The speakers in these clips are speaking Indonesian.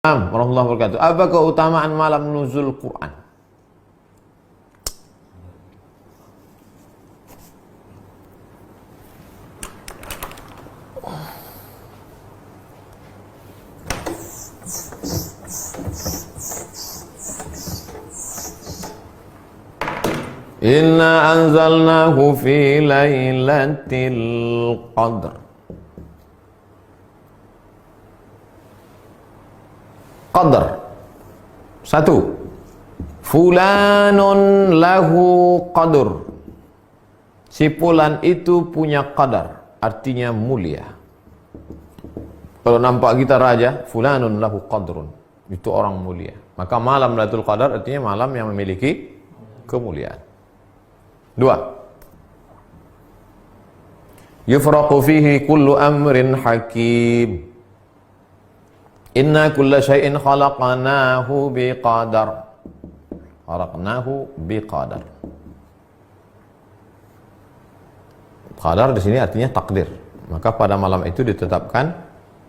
Warahmatullahi wabarakatuh. Apa keutamaan malam nuzul Quran? Inna anzalnahu fi lailatul qadr. Qadar. Satu, fulanun lahu qadur. Si fulan itu punya qadar, artinya mulia. Kalau nampak kita raja, fulanun lahu qadrun, itu orang mulia. Maka malam Lailatul Qadar artinya malam yang memiliki kemuliaan. Dua, yufraqu fihi kullu amrin hakim. Inna kulla syai'in khalaqnahu biqadar. Khalaqnahu biqadar. Qadar di sini artinya takdir. Maka pada malam itu ditetapkan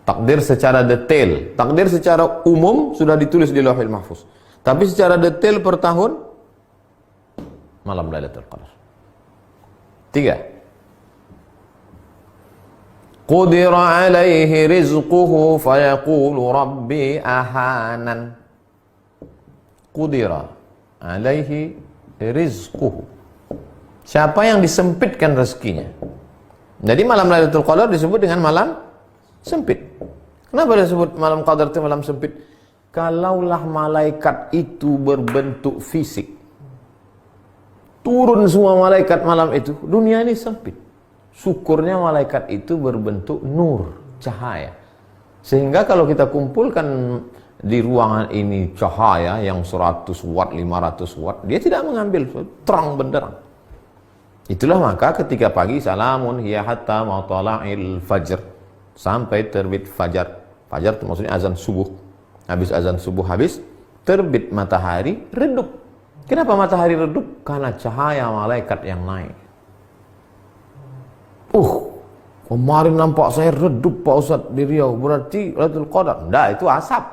takdir secara detail. Takdir secara umum sudah ditulis di Lauhul Mahfuz. Tapi secara detail per tahun malam Lailatul Qadar. Tiga, qudira alaihi rizquhu fayaqulu rabbi ahanan. Qudira alaihi rizquhu. Siapa yang disempitkan rezekinya. Jadi malam Lailatul Qadar disebut dengan malam sempit. Kenapa disebut malam Qadar itu malam sempit? Kalaulah malaikat itu berbentuk fisik, turun semua malaikat malam itu, dunia ini sempit. Syukurnya malaikat itu berbentuk nur, cahaya. Sehingga kalau kita kumpulkan di ruangan ini cahaya yang 100 watt, 500 watt, dia tidak mengambil, terang benderang. Itulah maka ketika pagi, salamun hiya hatta matla'il fajr, sampai terbit fajar. Fajar itu maksudnya azan subuh. Habis azan subuh habis, terbit matahari, redup. Kenapa matahari redup? Karena cahaya malaikat yang naik. Kemarin nampak saya redup Pak Ustadz di Riau, berarti Lailatul Qadar. Enggak, itu asap.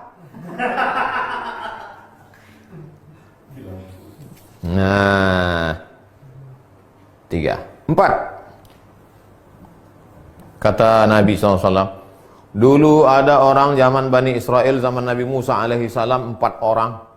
Nah, 3, 4. Kata Nabi SAW, dulu ada orang zaman Bani Israel, zaman Nabi Musa alaihissalam, 4 orang.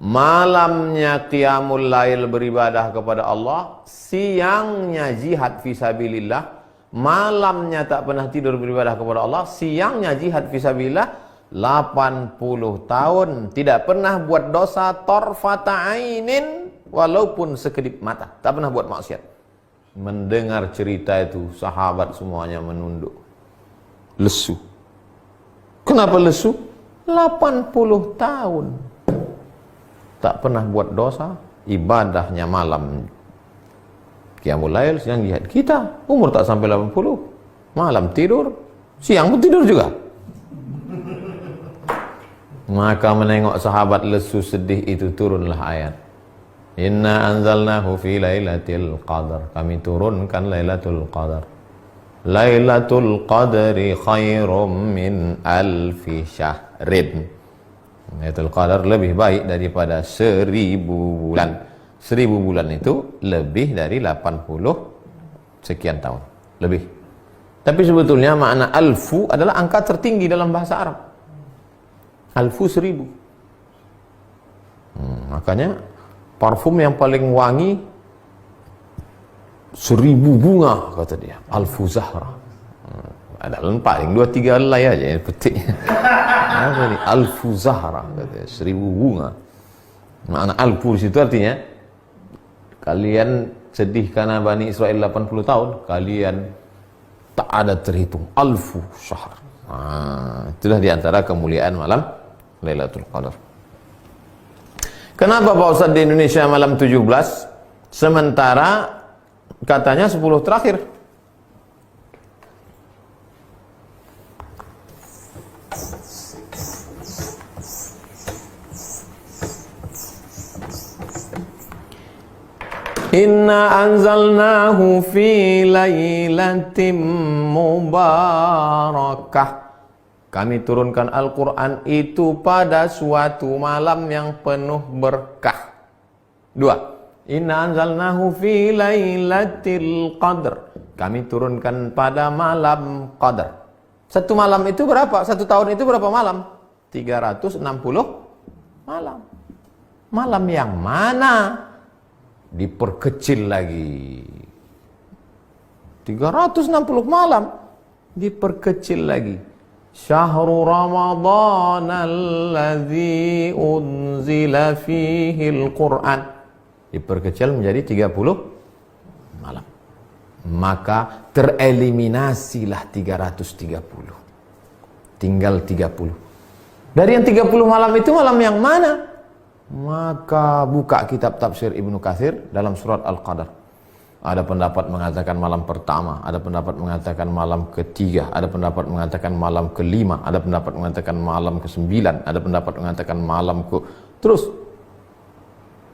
Malamnya qiyamul lail beribadah kepada Allah, siangnya jihad fisabilillah. Malamnya tak pernah tidur beribadah kepada Allah, siangnya jihad fisabilillah. 80 tahun tidak pernah buat dosa torfata ainin, walaupun sekedip mata, tak pernah buat maksiat. Mendengar cerita itu, sahabat semuanya menunduk, lesu. Kenapa lesu? 80 tahun tak pernah buat dosa, ibadahnya malam qiyamul lail, siang jihad. Kita umur tak sampai 80, malam tidur, siang pun tidur juga. Maka menengok sahabat lesu sedih itu, turunlah ayat, inna anzalnahu fi lailatul qadar. Kami turunkan Lailatul Qadar. Lailatul Qadri khairum min alfi syahrin. Lailatul Qadar lebih baik daripada 1000 bulan. 1000 bulan itu lebih dari 80 sekian tahun. Lebih. Tapi sebetulnya makna alfu adalah angka tertinggi dalam bahasa Arab. Alfu 1000. Makanya parfum yang paling wangi 1000 bunga kata dia. Alfu Zahra. Ada paling 2-3 helai aja yang petik. Apa ini? Alfu Zahra katanya, 1000 bunga. Makna alfu di situ artinya kalian sedih karena Bani Israel 80 tahun, kalian tak ada terhitung. Alfu syahr. Itulah diantara kemuliaan malam Lailatul Qadar. Kenapa Pak Ustadz di Indonesia malam 17, sementara katanya 10 terakhir? Inna anzalnahu fi lailatin mubarakah. Kami turunkan Al-Quran itu pada suatu malam yang penuh berkah. 2. Inna anzalnahu fi lailatul qadr. Kami turunkan pada malam qadar. Satu malam itu berapa? Satu tahun itu berapa malam? 360 malam. Malam yang mana? Diperkecil lagi. 360 malam diperkecil lagi. Syahrul Ramadan alladzi unzila fihi al-Quran. Diperkecil menjadi 30 malam. Maka tereliminasilah 330. Tinggal 30. Dari yang 30 malam itu malam yang mana? Maka buka kitab tafsir Ibnu Katsir dalam surat Al-Qadar. Ada pendapat mengatakan malam pertama, ada pendapat mengatakan malam ketiga, ada pendapat mengatakan malam kelima, ada pendapat mengatakan malam ke-9, ada pendapat mengatakan malam ke... Terus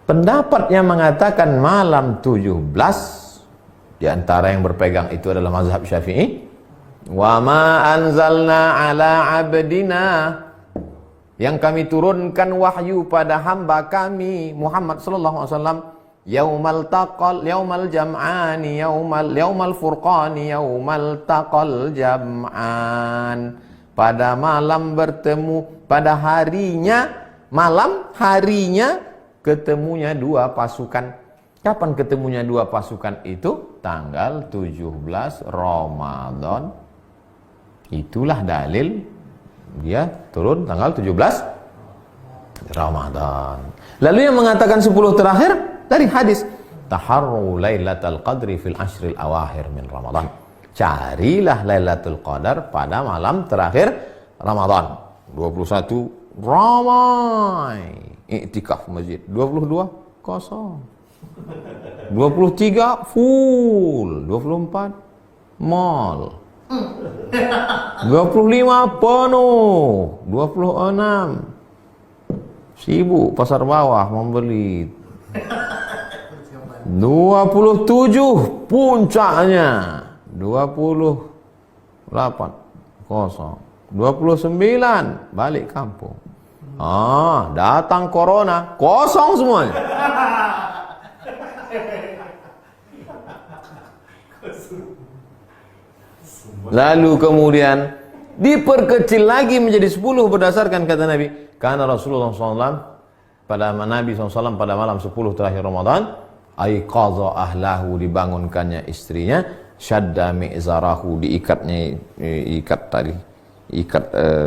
pendapat yang mengatakan malam 17 di antara yang berpegang itu adalah mazhab Syafi'i. Wa ma anzalna ala abdina, yang kami turunkan wahyu pada hamba kami Muhammad sallallahu alaihi wasallam, yaumal jam'ani yaumal furqani yaumal taqal jam'an, pada malam bertemu, pada harinya, malam harinya ketemunya dua pasukan. Kapan ketemunya dua pasukan itu? Tanggal 17 Ramadan. Itulah dalil dia turun tanggal 17 Ramadan. Lalu yang mengatakan 10 terakhir dari hadis, taharru lailatul qadri fil ashril awakhir min Ramadan. Carilah Lailatul Qadar pada malam terakhir Ramadan. 21 ramai iktikaf masjid, 22 kosong. 23 full, 24 mall. 25 penuh, 26 sibuk pasar bawah membeli, 27 puncaknya, 28 kosong, 29 balik kampung. Datang corona, kosong semuanya. Lalu kemudian diperkecil lagi menjadi 10 berdasarkan kata Nabi. Karena Rasulullah SAW pada Nabi SAW pada malam 10 terakhir Ramadan, aiqadha ahlahu, dibangunkannya istrinya, syadda mi'zarahu, ikat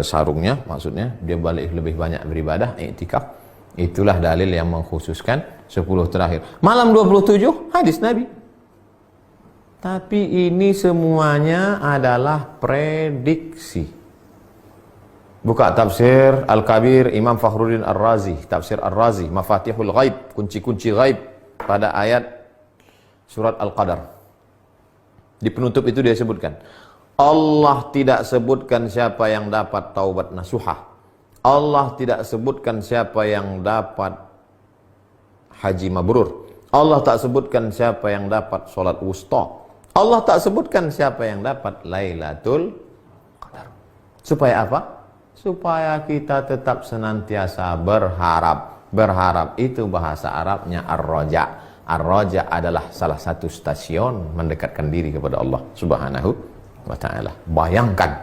sarungnya, maksudnya dia balik lebih banyak beribadah, iktikaf. Itulah dalil yang mengkhususkan 10 terakhir. Malam 27 hadis Nabi. Tapi ini semuanya adalah prediksi. Buka tafsir Al-Kabir Imam Fakhruddin Ar-Razi, tafsir Ar-Razi, Mafatihul Ghaib, kunci-kunci ghaib, pada ayat surat Al-Qadar. Di penutup itu dia sebutkan, Allah tidak sebutkan siapa yang dapat taubat nasuhah. Allah tidak sebutkan siapa yang dapat haji mabrur. Allah tak sebutkan siapa yang dapat sholat wusta. Allah tak sebutkan siapa yang dapat Lailatul Qadar. Supaya apa? Supaya kita tetap senantiasa berharap. Berharap itu bahasa Arabnya ar-raja. Ar-raja adalah salah satu stasiun mendekatkan diri kepada Allah Subhanahu wa ta'ala. Bayangkan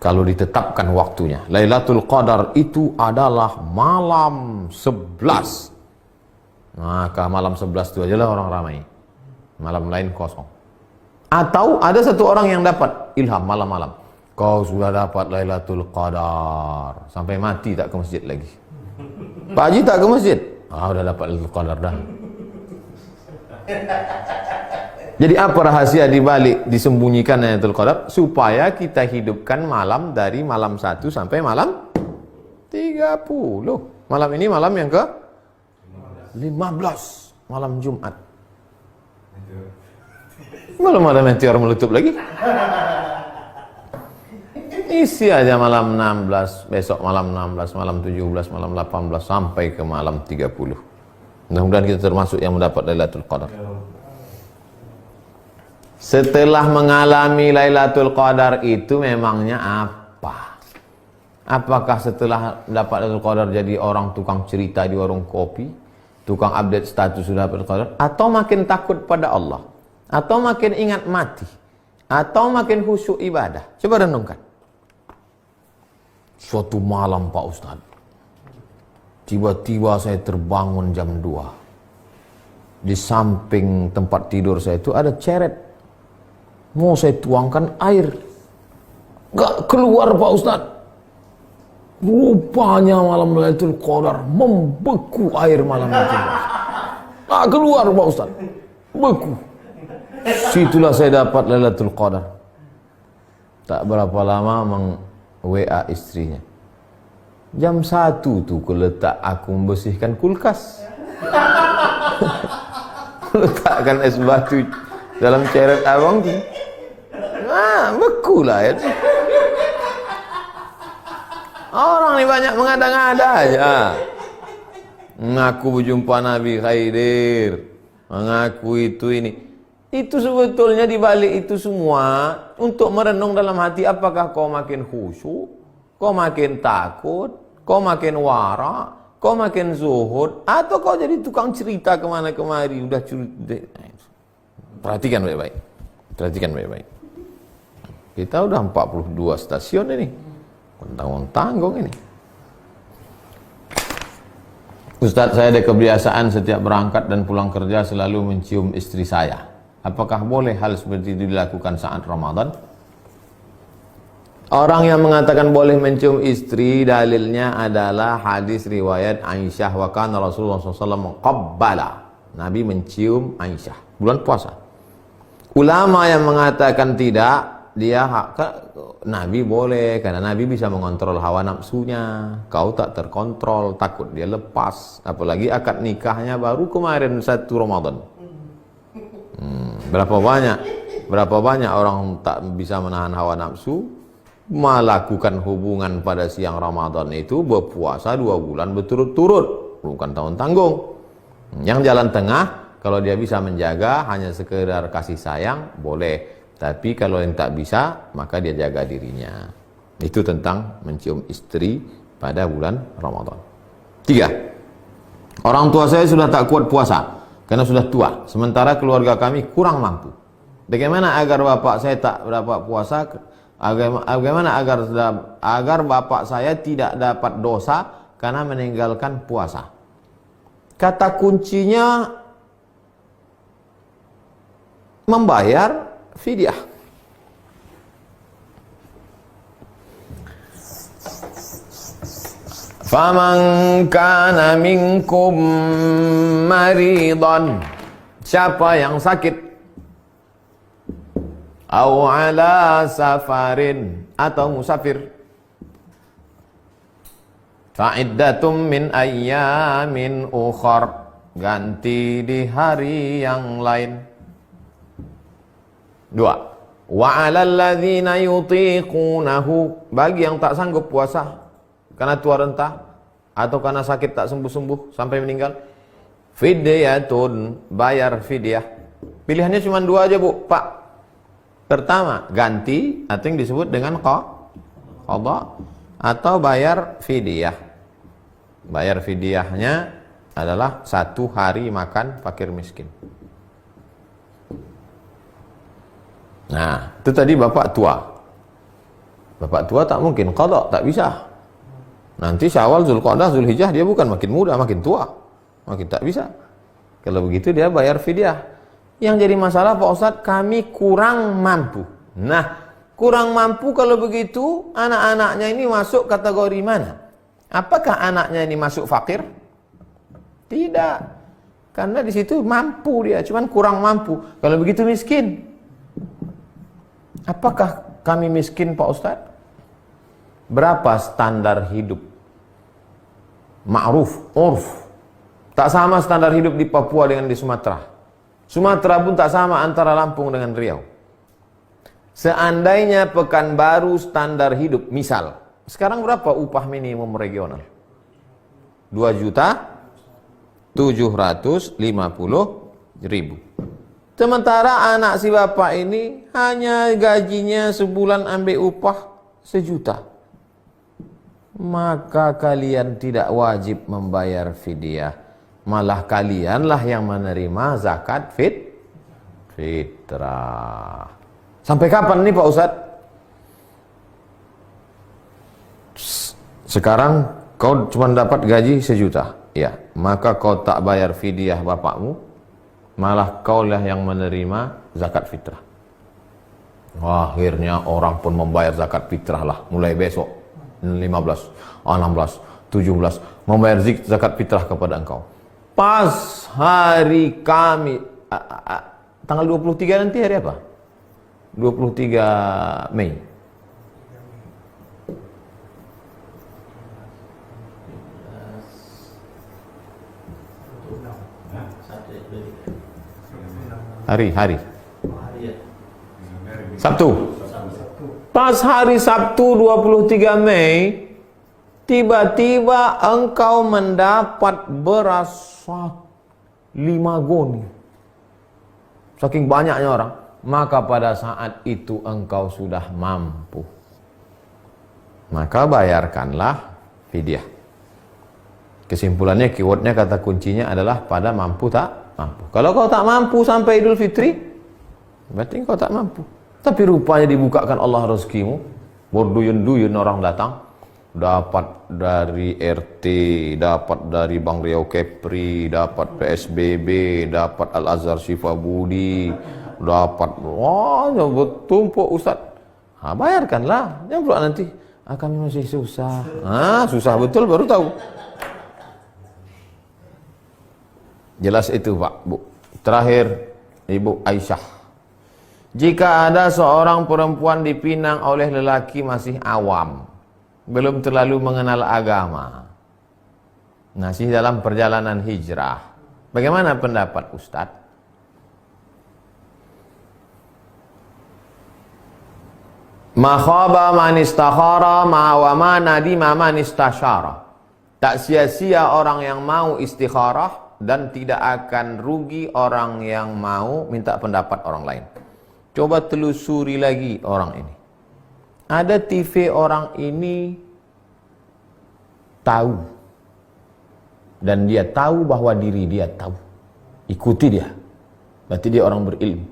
kalau ditetapkan waktunya. Lailatul Qadar itu adalah malam 11. Maka malam 11 itu ajalah orang ramai. Malam lain kosong. Atau ada satu orang yang dapat ilham malam-malam, kau sudah dapat Lailatul Qadar, sampai mati tak ke masjid lagi. Pak Haji tak ke masjid, udah dapat Lailatul Qadar dah. Jadi apa rahasia dibalik disembunyikan Lailatul Qadar? Supaya kita hidupkan malam dari malam 1 sampai malam 30. Malam ini malam yang ke 15, malam Jumat. Belum ada meteor meletup lagi. Isi aja malam 16, besok malam 16, malam 17, malam 18 sampai ke malam 30. Mudah-mudahan kita termasuk yang mendapat Lailatul Qadar. Setelah mengalami Lailatul Qadar itu memangnya apa? Apakah setelah dapat Lailatul Qadar jadi orang tukang cerita di warung kopi, tukang update status sudah dapat Lailatul Qadar, atau makin takut pada Allah, atau makin ingat mati, atau makin khusyuk ibadah? Coba renungkan. Suatu malam Pak Ustaz, tiba-tiba saya terbangun jam 2. Di samping tempat tidur saya itu ada ceret. Mau saya tuangkan air, gak keluar Pak Ustaz. Rupanya malam Lailatul Qadar membeku air malam itu. Gak keluar Pak Ustaz, beku. Situlah saya dapat Lailatul Qadar. Tak berapa lama WA istrinya. Jam 1 tuh kuletak aku membersihkan kulkas. Letakkan es batu dalam ceret abang tu. Beku lah ya. Orang ni banyak mengada-ngada aja. Mengaku berjumpa Nabi Khaidir, mengaku itu ini. Itu sebetulnya dibalik itu semua untuk merenung dalam hati, apakah kau makin khusyuk, kau makin takut, kau makin wara, kau makin zuhud, atau kau jadi tukang cerita kemana kemari, udah curut. Perhatikan baik-baik. Perhatikan baik-baik. Kita udah 42 stasiun ini. Tanggung-tanggung ini. Ustaz, saya ada kebiasaan setiap berangkat dan pulang kerja selalu mencium istri saya. Apakah boleh hal seperti itu dilakukan saat Ramadan? Orang yang mengatakan boleh mencium istri, dalilnya adalah hadis riwayat Aisyah, wa kana Rasulullah SAW qabbala. Nabi mencium Aisyah bulan puasa. Ulama yang mengatakan tidak, Nabi boleh, karena Nabi bisa mengontrol hawa nafsunya. Kau tak terkontrol, takut dia lepas. Apalagi akad nikahnya baru kemarin 1 Ramadan. Berapa banyak orang tak bisa menahan hawa nafsu, melakukan hubungan pada siang Ramadan itu, berpuasa 2 bulan berturut-turut, bukan tahun tanggung. Yang jalan tengah, kalau dia bisa menjaga hanya sekedar kasih sayang, boleh. Tapi kalau yang tak bisa, maka dia jaga dirinya. Itu tentang mencium istri pada bulan Ramadan. 3. Orang tua saya sudah tak kuat puasa karena sudah tua, sementara keluarga kami kurang mampu. Bagaimana agar bapak saya tak dapat puasa? Bagaimana agar bapak saya tidak dapat dosa karena meninggalkan puasa? Kata kuncinya membayar fidyah. Faman kana minkum maridan, siapa yang sakit, au ala safarin, atau musafir, fa'iddatum min ayyamin ukhar, ganti di hari yang lain. 2. Wa 'alal ladzina yutiqunahu, bagi yang tak sanggup puasa karena tua renta atau karena sakit tak sembuh-sembuh sampai meninggal, fidyatun, bayar fidyah. Pilihannya cuma 2 aja, Bu, Pak. Pertama, ganti atau yang disebut dengan qadha, atau bayar fidyah. Bayar fidyahnya adalah 1 hari makan fakir miskin. Nah, itu tadi bapak tua. Bapak tua tak mungkin qadha, tak bisa. Nanti Syawal, Zulqa'dah, Zulhijjah dia bukan makin muda, makin tua. Makin tak bisa. Kalau begitu dia bayar fidyah. Yang jadi masalah, Pak Ustadz, kami kurang mampu. Nah, kurang mampu kalau begitu, anak-anaknya ini masuk kategori mana? Apakah anaknya ini masuk fakir? Tidak. Karena di situ mampu dia, cuman kurang mampu. Kalau begitu miskin. Apakah kami miskin, Pak Ustadz? Berapa standar hidup? Ma'ruf, urf. Tak sama standar hidup di Papua dengan di Sumatera. Sumatera pun tak sama antara Lampung dengan Riau. Seandainya Pekanbaru standar hidup, misal, sekarang berapa upah minimum regional? 2.750.000. Sementara anak si bapak ini hanya gajinya sebulan ambil upah 1 juta. maka kalian tidak wajib membayar fidyah. Malah kalianlah yang menerima zakat fitrah. Sampai kapan nih Pak Ustadz? Sekarang kau cuma dapat gaji 1 juta, ya, maka kau tak bayar fidyah bapakmu, malah kaulah yang menerima zakat fitrah. Wah, akhirnya orang pun membayar zakat fitrah lah, mulai besok 15, 16, 17 membayar zakat fitrah kepada engkau. Pas hari Kamis, tanggal 23 nanti hari apa? 23 Mei. Hari Sabtu. Pas hari Sabtu 23 Mei, tiba-tiba engkau mendapat beras 5 goni. Saking banyaknya orang, maka pada saat itu engkau sudah mampu. Maka bayarkanlah fidyah. Kesimpulannya, keywordnya, kata kuncinya adalah pada mampu tak mampu. Kalau kau tak mampu sampai Idul Fitri, berarti kau tak mampu. Tapi rupanya dibukakan Allah rezekimu, berduyun-duyun orang datang, dapat dari RT, dapat dari Bank Riau Kepri, dapat PSBB, dapat Al-Azhar Syifa Budi, dapat, wah, bertumpuk Ustaz. Bayarkanlah, jangan pula nanti akan masih susah. Susah betul baru tahu. Jelas itu Pak, Bu. Terakhir, Ibu Aisyah. Jika ada seorang perempuan dipinang oleh lelaki masih awam, belum terlalu mengenal agama, masih dalam perjalanan hijrah, bagaimana pendapat Ustadz? Ma khaba man istakhara wa ma nadima man istasyara. Tak sia-sia orang yang mau istikharah, dan tidak akan rugi orang yang mau minta pendapat orang lain. Coba telusuri lagi orang ini. Ada TV orang ini tahu, dan dia tahu bahwa diri dia tahu. Ikuti dia, berarti dia orang berilmu.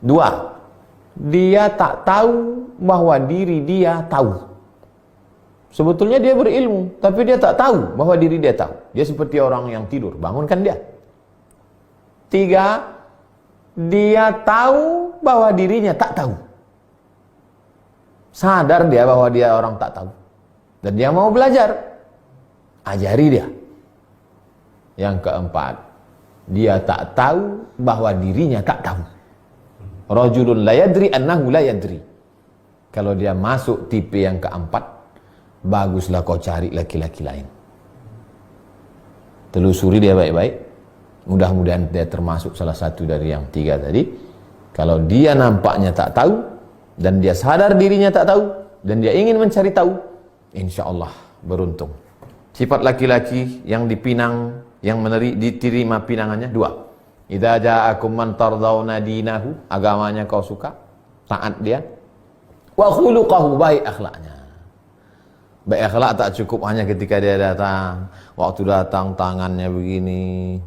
2, dia tak tahu bahwa diri dia tahu. Sebetulnya dia berilmu, tapi dia tak tahu bahwa diri dia tahu. Dia seperti orang yang tidur, bangunkan dia. 3, dia tahu bahwa dirinya tak tahu. Sadar dia bahwa dia orang tak tahu, dan dia mau belajar. Ajari dia. Yang 4, dia tak tahu bahwa dirinya tak tahu. Rajulun la yadri annahu la yadri. Kalau dia masuk tipe yang 4, baguslah kau cari laki-laki lain. Telusuri dia baik-baik. Mudah-mudahan dia termasuk salah satu dari yang 3 tadi. Kalau dia nampaknya tak tahu, dan dia sadar dirinya tak tahu, dan dia ingin mencari tahu, insya Allah beruntung. Sifat laki-laki yang dipinang, yang diterima pinangannya 2. Idza ja'akum man tardawna dinahu, agamanya kau suka, taat dia, wa khuluquhu, baik akhlaknya. Baik akhlak tak cukup hanya ketika dia datang. Waktu datang tangannya begini.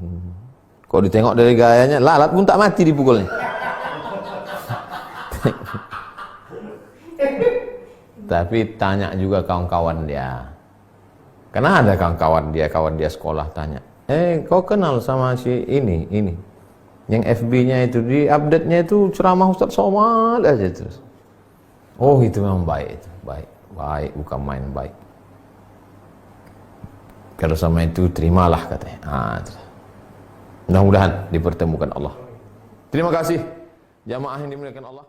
Kok ditengok dari gayanya, lalat pun tak mati dipukulnya. Tapi tanya juga kawan-kawan dia. Karena ada kawan dia sekolah tanya, kau kenal sama si ini. Yang FB-nya itu, di update-nya itu ceramah Ustaz Somad aja terus. Oh, itu memang baik itu, baik, bukan main baik. Kalau sama itu terimalah katanya. Mudah-mudahan dipertemukan Allah. Terima kasih jamaah yang dimuliakan Allah.